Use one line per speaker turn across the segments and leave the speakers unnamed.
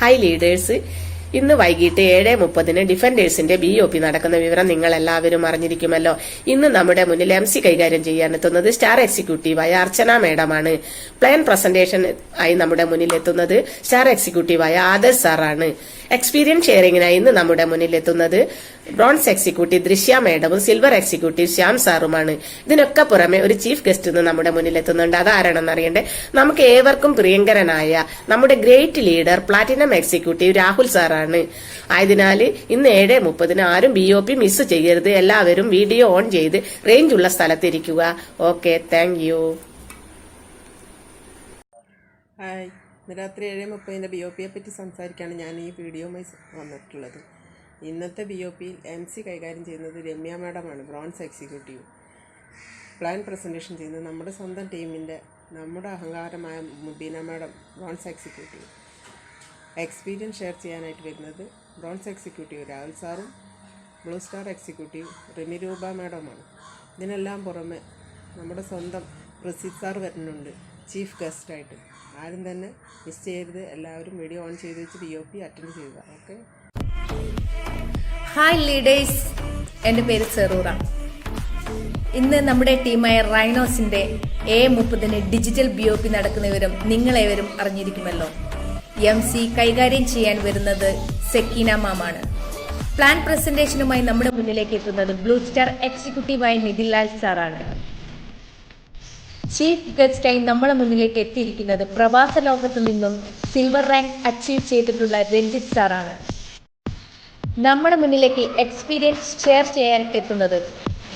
High leaders, ഇന്ന് വൈകിട്ട് 7:30 ഡിഫൻഡേഴ്സിന്റെ BOP നടക്കുന്ന വിവരം നിങ്ങൾ എല്ലാവരും അറിഞ്ഞിരിക്കുമല്ലോ. ഇന്ന് നമ്മുടെ മുന്നിൽ MC കൈകാര്യം ചെയ്യാൻ എത്തുന്നത് സ്റ്റാർ എക്സിക്യൂട്ടീവായ അർച്ചന മേഡമാണ്. പ്ലാൻ പ്രസന്റേഷൻ ആയി നമ്മുടെ മുന്നിൽ എത്തുന്നത് സ്റ്റാർ എക്സിക്യൂട്ടീവായ ആദർശ് സാറാണ്. എക്സ്പീരിയൻസ് ഷെയറിംഗിനായി ഇന്ന് നമ്മുടെ മുന്നിൽ എത്തുന്നത് ബ്രോൺസ് എക്സിക്യൂട്ടീവ് ദൃശ്യ മേഡവും സിൽവർ എക്സിക്യൂട്ടീവ് ശ്യാം സാറുമാണ്. ഇതിനൊക്കെ പുറമെ ഒരു ചീഫ് ഗസ്റ്റ് ഇന്ന് നമ്മുടെ മുന്നിൽ എത്തുന്നുണ്ട്. അതാരാണെന്ന് അറിയണ്ടേ? നമുക്ക് ഏവർക്കും പ്രിയങ്കരനായ നമ്മുടെ great leader platinum executive Rahul സാറാണ്. ആയതിനാൽ ഇന്ന് 7:30 ആരും BOP മിസ് ചെയ്യരുത്. എല്ലാവരും വീഡിയോ ഓൺ ചെയ്ത് റേഞ്ച് ഉള്ള സ്ഥലത്തിരിക്കുക. Okay, thank you.
ഹായ്, ഇന്ന് രാത്രി 7:30 BOPയെ പറ്റി സംസാരിക്കാണ് ഞാൻ ഈ വീഡിയോയുമായി വന്നിട്ടുള്ളത്. ഇന്നത്തെ BOPയിൽ MC കൈകാര്യം ചെയ്യുന്നത് രമ്യ മാഡമാണ്, ബ്രോൺസ് എക്സിക്യൂട്ടീവ്. പ്ലാൻ പ്രസൻറ്റേഷൻ ചെയ്യുന്നത് നമ്മുടെ സ്വന്തം ടീമിൻ്റെ നമ്മുടെ അഹങ്കാരമായ Mubeena madam, bronze executive. Experience share ചെയ്യാനായിട്ട് വരുന്നത് ബ്രോൺസ് എക്സിക്യൂട്ടീവ് രാഹുൽ സാറും ബ്ലൂ സ്റ്റാർ എക്സിക്യൂട്ടീവ് റിമിരൂപ മാഡമാണ്. ഇതിനെല്ലാം പുറമെ നമ്മുടെ സ്വന്തം പ്രസിദ് സാർ വരുന്നുണ്ട് ചീഫ് ഗസ്റ്റായിട്ട്. ആരും തന്നെ മിസ് ചെയ്യരുത്. എല്ലാവരും വീഡിയോ ഓൺ ചെയ്ത് വെച്ച് BOP അറ്റൻഡ് ചെയ്യുക. ഓക്കെ.
ഹായ് ലീഡേഴ്സ്, എൻ്റെ പേര് സെറൂറ. ഇന്ന് നമ്മുടെ ടീമായ റൈനോസിന്റെ 7:30 ഡിജിറ്റൽ BOP നടക്കുന്ന വിവരം നിങ്ങളേവരും അറിഞ്ഞിരിക്കുമല്ലോ. MC കൈകാര്യം ചെയ്യാൻ വരുന്നത് സെക്കീന മാമാണ്. പ്ലാൻ പ്രസന്റേഷനുമായി നമ്മുടെ മുന്നിലേക്ക് എത്തുന്നത് ബ്ലൂ സ്റ്റാർ എക്സിക്യൂട്ടീവായ നിതിൻലാൽ സാറാണ്. ചീഫ് ഗസ്റ്റായി നമ്മുടെ മുന്നിലേക്ക് എത്തിയിരിക്കുന്നത് പ്രവാസ ലോകത്തു നിന്നും സിൽവർ റാങ്ക് അച്ചീവ് ചെയ്തിട്ടുള്ള രഞ്ജിത്ത് സാറാണ്. നമ്മുടെ മുന്നിലേക്ക് എക്സ്പീരിയൻസ് ഷെയർ ചെയ്യാൻ എത്തുന്നത്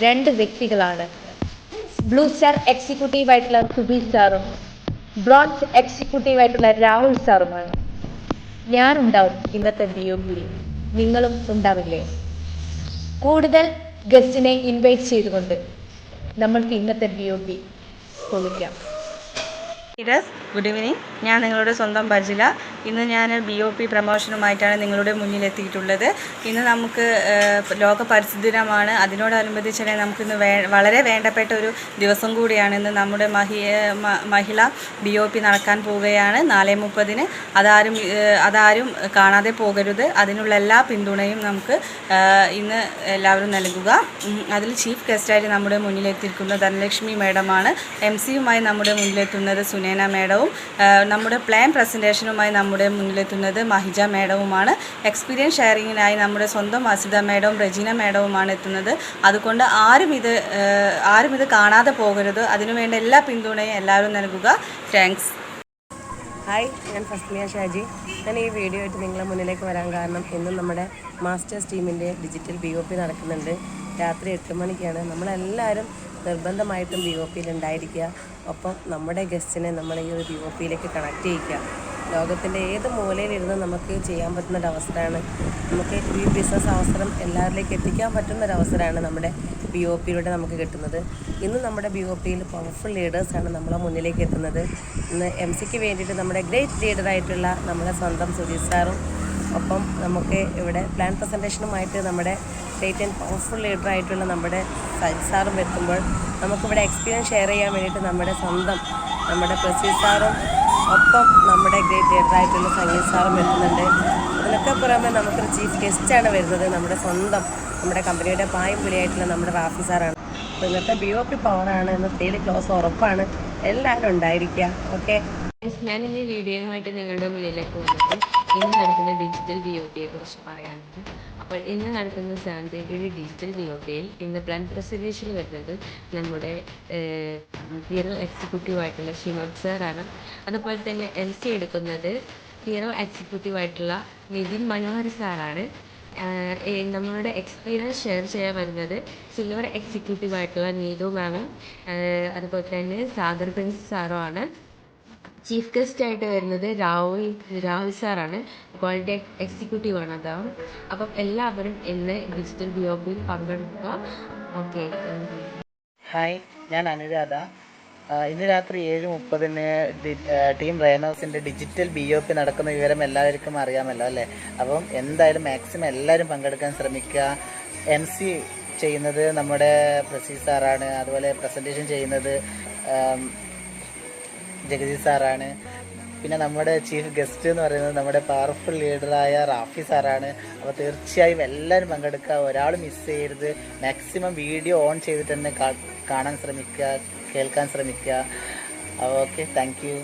2 വ്യക്തികളാണ്. ബ്ലൂ സ്റ്റാർ എക്സിക്യൂട്ടീവായിട്ടുള്ള സുബീർ സാറും ബ്രോൺസ് എക്സിക്യൂട്ടീവായിട്ടുള്ള രാഹുൽ സാറുമാണ്. ഞാനുണ്ടാവും ഇന്നത്തെ BOPയിൽ, നിങ്ങളും ഉണ്ടാവില്ലേ? കൂടുതൽ ഗസ്റ്റിനെ ഇൻവൈറ്റ് ചെയ്തുകൊണ്ട് നമ്മൾക്ക് ഇന്നത്തെ BOP പൊളിക്കാം.
Good evening. ഞാൻ നിങ്ങളുടെ സ്വന്തം ബജില. ഇന്ന് ഞാൻ BOP പ്രമോഷനുമായിട്ടാണ് നിങ്ങളുടെ മുന്നിലെത്തിയിട്ടുള്ളത്. ഇന്ന് നമുക്ക് ലോക പരിസ്ഥിതി ദിനമാണ്. അതിനോടനുബന്ധിച്ച് നമുക്കിന്ന് വളരെ വേണ്ടപ്പെട്ട ഒരു ദിവസം കൂടിയാണ്. ഇന്ന് നമ്മുടെ മഹിള BOP നടക്കാൻ പോവുകയാണ് 4:30. അതാരും കാണാതെ പോകരുത്. അതിനുള്ള എല്ലാ പിന്തുണയും നമുക്ക് ഇന്ന് എല്ലാവരും നൽകുക. അതിൽ ചീഫ് ഗസ്റ്റായിട്ട് നമ്മുടെ മുന്നിലെത്തിയിരിക്കുന്നത് ധനലക്ഷ്മി മേഡമാണ്. MC-യുമായി നമ്മുടെ മുന്നിലെത്തുന്നത് സുനേന മേഡവും നമ്മുടെ പ്ലാൻ പ്രസൻറ്റേഷനുമായി നമ്മുടെ മുന്നിലെത്തുന്നത് മഹിജ മേഡവുമാണ്. എക്സ്പീരിയൻസ് ഷെയറിങ്ങിനായി നമ്മുടെ സ്വന്തം വസിത മേഡവും റെജീന മേഡവുമാണ് എത്തുന്നത്. അതുകൊണ്ട് ആരും ഇത് കാണാതെ പോകരുത്. അതിനുവേണ്ട എല്ലാ പിന്തുണയും എല്ലാവരും നൽകുക. താങ്ക്സ്.
ഹായ്, ഞാൻ ഫസ്മിയ ഷാജി. ഞാൻ ഈ വീഡിയോ ആയിട്ട് നിങ്ങളുടെ മുന്നിലേക്ക് വരാൻ കാരണം ഇന്ന് നമ്മുടെ മാസ്റ്റേഴ്സ് ടീമിൻ്റെ ഡിജിറ്റൽ BOP നടക്കുന്നുണ്ട്. രാത്രി 8 മണിക്കാണ്. നമ്മളെല്ലാവരും നിർബന്ധമായിട്ടും BOPയിൽ ഉണ്ടായിരിക്കുക. ഒപ്പം നമ്മുടെ ഗസ്റ്റിനെ നമ്മൾ ഈ ഒരു BOPയിലേക്ക് കണക്ട് ചെയ്യിക്കുക. ലോകത്തിൻ്റെ ഏത് മൂലയിലിരുന്ന് നമുക്ക് ചെയ്യാൻ പറ്റുന്നൊരവസരമാണ്. നമുക്ക് ഈ ബിസിനസ് അവസരം എല്ലാവരിലേക്ക് എത്തിക്കാൻ പറ്റുന്നൊരവസരമാണ് നമ്മുടെ BOPയിലൂടെ നമുക്ക് കിട്ടുന്നത്. ഇന്ന് നമ്മുടെ BOPയിൽ പവർഫുൾ ലീഡേഴ്സാണ് നമ്മളെ മുന്നിലേക്ക് എത്തുന്നത്. ഇന്ന് MC-ക്ക് വേണ്ടിയിട്ട് നമ്മുടെ ഗ്രേറ്റ് ലീഡറായിട്ടുള്ള നമ്മുടെ സ്വന്തം സുധീർ സാറും, ഒപ്പം നമുക്ക് ഇവിടെ പ്ലാൻ പ്രസൻറ്റേഷനുമായിട്ട് നമ്മുടെ ഗ്രേറ്റ് ആൻഡ് പവർഫുൾ ലീഡറായിട്ടുള്ള നമ്മുടെ സജിത് സാറും എത്തുമ്പോൾ നമുക്കിവിടെ എക്സ്പീരിയൻസ് ഷെയർ ചെയ്യാൻ വേണ്ടിയിട്ട് നമ്മുടെ പ്രസീദ് സാറും ഒപ്പം നമ്മുടെ ഗ്രേറ്റ് ലീഡറായിട്ടുള്ള സംഗീത് സാറും എത്തുന്നുണ്ട്. അതിനൊക്കെ പുറമെ നമുക്കൊരു ചീഫ് ഗസ്റ്റാണ് വരുന്നത്. നമ്മുടെ കമ്പനിയുടെ പായും പുലിയായിട്ടുള്ള നമ്മുടെ റാഫി സാറാണ്. അപ്പോൾ ഇന്നത്തെ BOP പവറാണ്. ഇന്ന് ഡെയിലി ക്ലോസ് ഉറപ്പാണ്. എല്ലാവരും ഉണ്ടായിരിക്കുക. ഓക്കെ.
ഞാനിന്ന് ഈ വീഡിയോയുമായിട്ട് നിങ്ങളുടെ മുന്നിലേക്ക് വന്നിട്ട് ഇന്ന് നടക്കുന്ന ഡിജിറ്റൽ BOPയെ കുറിച്ച് പറയാനുണ്ട്. അപ്പോൾ ഇന്ന് നടക്കുന്ന 7:30 ഡിജിറ്റൽ BOPയിൽ ഇന്ന് പ്ലാൻ പ്രസൻറ്റേഷൻ വരുന്നത് നമ്മുടെ ഹീറോ എക്സിക്യൂട്ടീവായിട്ടുള്ള ശിവം സാറാണ്. അതുപോലെ തന്നെ MC എടുക്കുന്നത് ഹീറോ എക്സിക്യൂട്ടീവായിട്ടുള്ള നിതിൻ മനോഹർ സാറാണ്. നമ്മളുടെ എക്സ്പീരിയൻസ് ഷെയർ ചെയ്യാൻ വരുന്നത് സിൽവർ എക്സിക്യൂട്ടീവായിട്ടുള്ള നീതു മാമും അതുപോലെ തന്നെ സാഗർ പ്രിൻസ് സാറുമാണ്. ചീഫ് ഗസ്റ്റായിട്ട് വരുന്നത് രാഹുൽ സാറാണ്. ഗോൾഡ് എക്സിക്യൂട്ടീവാണ് അദ്ദേഹം. അപ്പം എല്ലാവരും ഇന്ന് ഡിജിറ്റൽ BOPയിൽ പങ്കെടുക്കുക. ഓക്കെ.
ഹായ്, ഞാൻ അനുരാധ. ഇന്ന് രാത്രി 7:30 ടീം റൈനോസിൻ്റെ ഡിജിറ്റൽ BOP നടക്കുന്ന വിവരം എല്ലാവർക്കും അറിയാമല്ലോ അല്ലേ? അപ്പം എന്തായാലും മാക്സിമം എല്ലാവരും പങ്കെടുക്കാൻ ശ്രമിക്കുക. MC ചെയ്യുന്നത് നമ്മുടെ പ്രസീദ് സാറാണ്. അതുപോലെ പ്രസൻറ്റേഷൻ ചെയ്യുന്നത് ജഗദീഷ് സാറാണ്. പിന്നെ നമ്മുടെ ചീഫ് ഗസ്റ്റ് എന്ന് പറയുന്നത് നമ്മുടെ പവർഫുൾ ലീഡറായ റാഫി സാറാണ്. അപ്പോൾ തീർച്ചയായും എല്ലാവരും പങ്കെടുക്കുക, ഒരാൾ മിസ് ചെയ്യരുത്. മാക്സിമം വീഡിയോ ഓൺ ചെയ്തിട്ട് തന്നെ കാണാൻ ശ്രമിക്കുക, കേൾക്കാൻ ശ്രമിക്കുക. Okay, thank U.